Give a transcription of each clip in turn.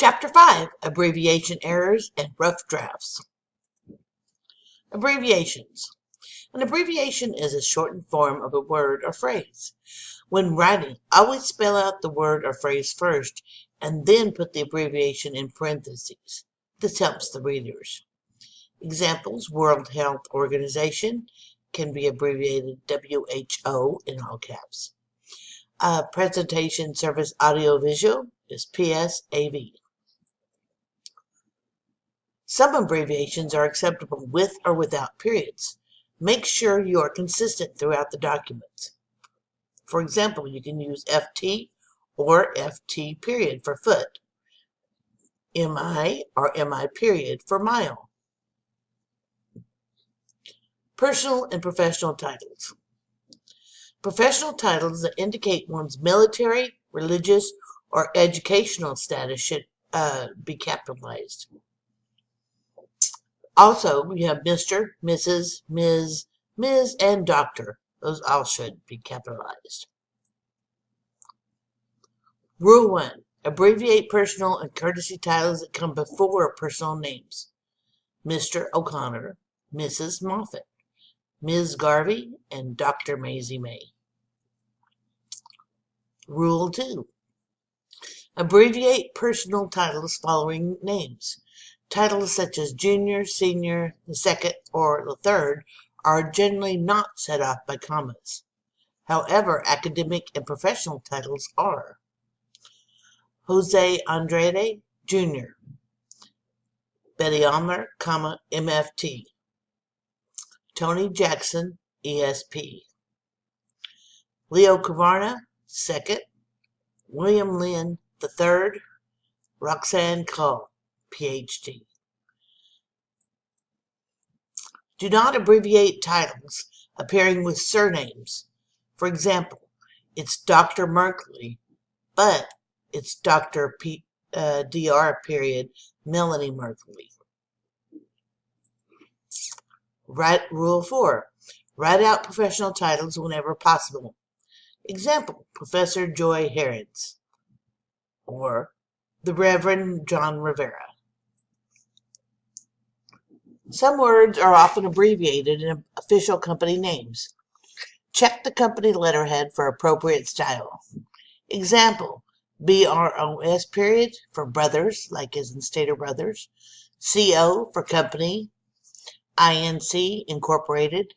Chapter 5, Abbreviation Errors and Rough Drafts. Abbreviations. An abbreviation is a shortened form of a word or phrase. When writing, always spell out the word or phrase first and then put the abbreviation in parentheses. This helps the readers. Examples: World Health Organization can be abbreviated WHO in all caps. Presentation Service Audiovisual is PSAV. Some abbreviations are acceptable with or without periods. Make sure you are consistent throughout the document. For example, you can use FT or FT period for foot, MI or MI period for mile. Personal and professional titles. Professional titles that indicate one's military, religious, or educational status should be capitalized. Also, we have Mr., Mrs., Ms., and Dr. Those all should be capitalized. Rule 1. Abbreviate personal and courtesy titles that come before personal names. Mr. O'Connor, Mrs. Moffat, Ms. Garvey, and Dr. Maisie May. Rule 2. Abbreviate personal titles following names. Titles such as junior, senior, the second, or the third are generally not set off by commas. However, academic and professional titles are. Jose Andrade, Jr. Betty Almer, MFT. Tony Jackson, ESP. Leo Cavarna, second. William Lynn, the third. Roxanne Call, PhD. Do not abbreviate titles appearing with surnames. For example, it's Dr. Merkley, but it's Dr. Dr. period Melanie Merkley. Rule 4. Write out professional titles whenever possible. Example: Professor Joy Harrods or the Reverend John Rivera. Some words are often abbreviated in official company names. Check the company letterhead for appropriate style. Example: BROS period for brothers, like as in Stater Brothers. CO for company. INC Incorporated.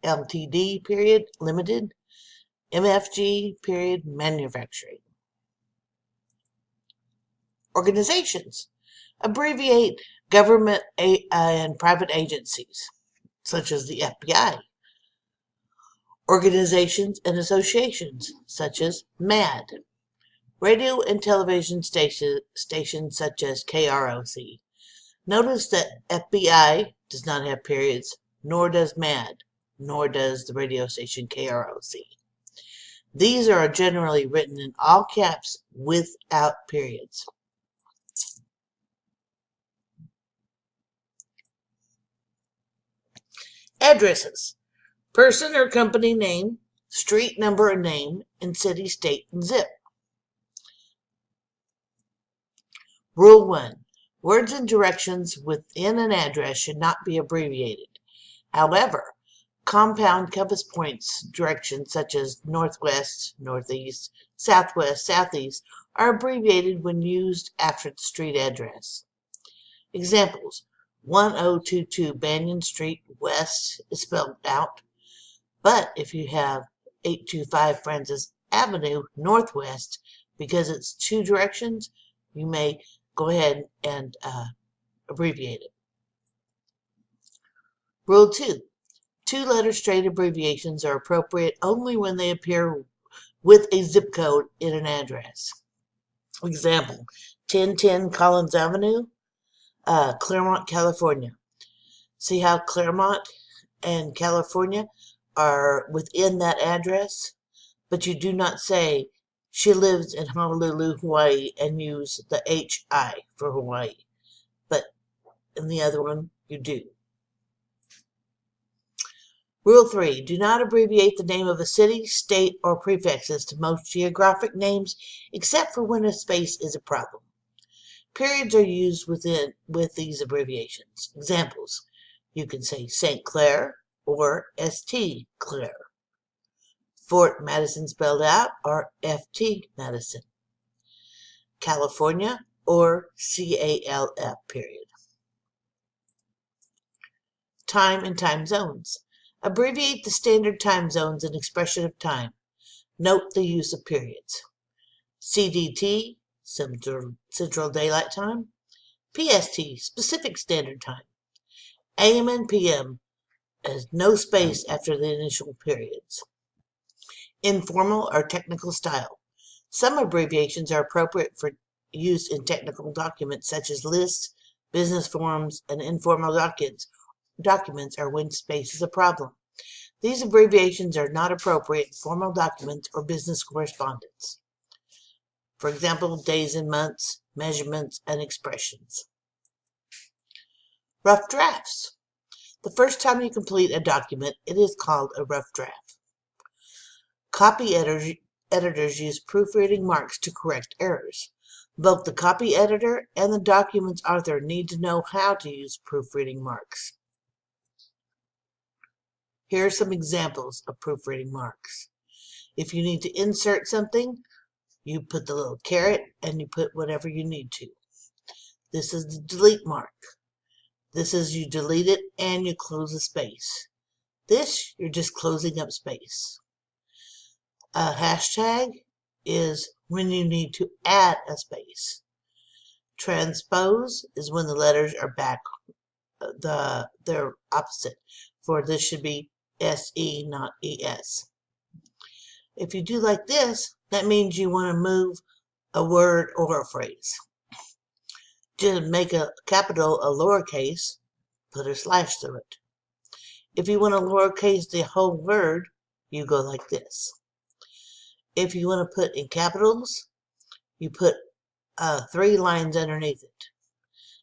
LTD period Limited. MFG period Manufacturing. Organizations. Abbreviate government and private agencies, such as the FBI. Organizations and associations, such as MAD. Radio and television stations such as KROC. Notice that FBI does not have periods, nor does MAD, nor does the radio station KROC. These are generally written in all caps without periods. Addresses. Person or company name, street number and name, and city, state, and zip. Rule 1. Words and directions within an address should not be abbreviated. However, compound compass points directions such as northwest, northeast, southwest, southeast are abbreviated when used after the street address. Examples: 1022 Banyan Street West is spelled out, but if you have 825 Francis Avenue Northwest, because it's two directions, you may go ahead and abbreviate it. Rule 2. Two-letter straight abbreviations are appropriate only when they appear with a zip code in an address. Example: 1010 Collins Avenue, Claremont, California. See how Claremont and California are within that address? But you do not say she lives in Honolulu, Hawaii, and use the HI for Hawaii. But in the other one, you do. Rule 3. Do not abbreviate the name of a city, state, or prefixes to most geographic names except for when a space is a problem. Periods are used with these abbreviations. Examples: you can say St. Clair or St. Clair. Fort Madison spelled out or Ft Madison. California or CALF period. Time and time zones. Abbreviate the standard time zones in expression of time. Note the use of periods. CDT, Central Daylight Time. PST, Pacific Standard Time. AM and PM has no space after the initial periods. Informal or technical style. Some abbreviations are appropriate for use in technical documents such as lists, business forms, and informal documents are when space is a problem. These abbreviations are not appropriate in formal documents or business correspondence. For example, days and months, measurements, and expressions. Rough drafts. The first time you complete a document, it is called a rough draft. Copy editors use proofreading marks to correct errors. Both the copy editor and the document's author need to know how to use proofreading marks. Here are some examples of proofreading marks. If you need to insert something, you put the little caret and you put whatever you need to. This is the delete mark. This is you delete it and you close the space. This, you're just closing up space. A hashtag is when you need to add a space. Transpose is when the letters are back, they're opposite. For this should be SE, not ES. If you do like this, that means you want to move a word or a phrase. To make a capital a lowercase, put a slash through it. If you want to lowercase the whole word, you go like this. If you want to put in capitals, you put 3 lines underneath it.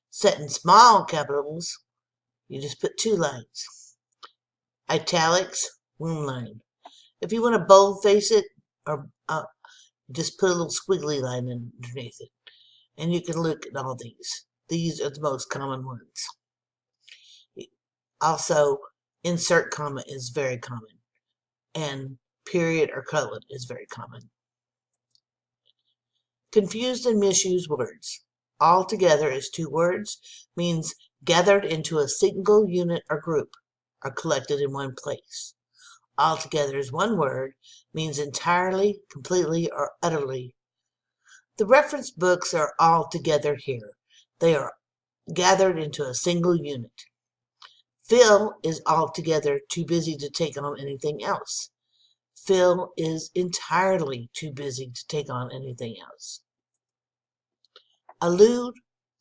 Set in small capitals, you just put 2 lines. Italics, 1 line. If you want to boldface it, or just put a little squiggly line underneath it. And you can look at all these. These are the most common ones. Also, insert comma is very common. And period or colon is very common. Confused and misused words. All together is 2 words, means gathered into a single unit or group, are collected in one place. All together is 1 word, means entirely, completely, or utterly. The reference books are all together here. They are gathered into a single unit. Phil is altogether too busy to take on anything else. Phil is entirely too busy to take on anything else. Allude,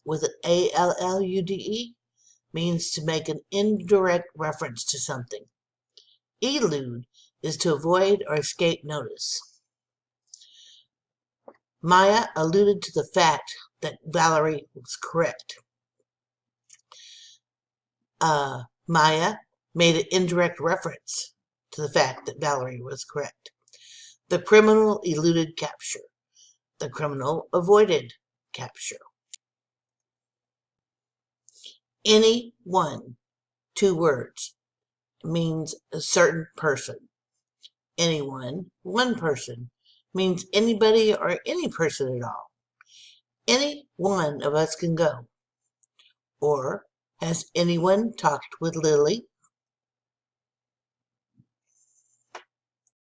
with an ALLUDE, means to make an indirect reference to something. Elude is to avoid or escape notice. Maya alluded to the fact that Valerie was correct. Maya made an indirect reference to the fact that Valerie was correct. The criminal eluded capture. The criminal avoided capture. Any one, 2 words, means a certain person. Anyone, 1 person, means anybody or any person at all. Any one of us can go. Or, has anyone talked with Lily?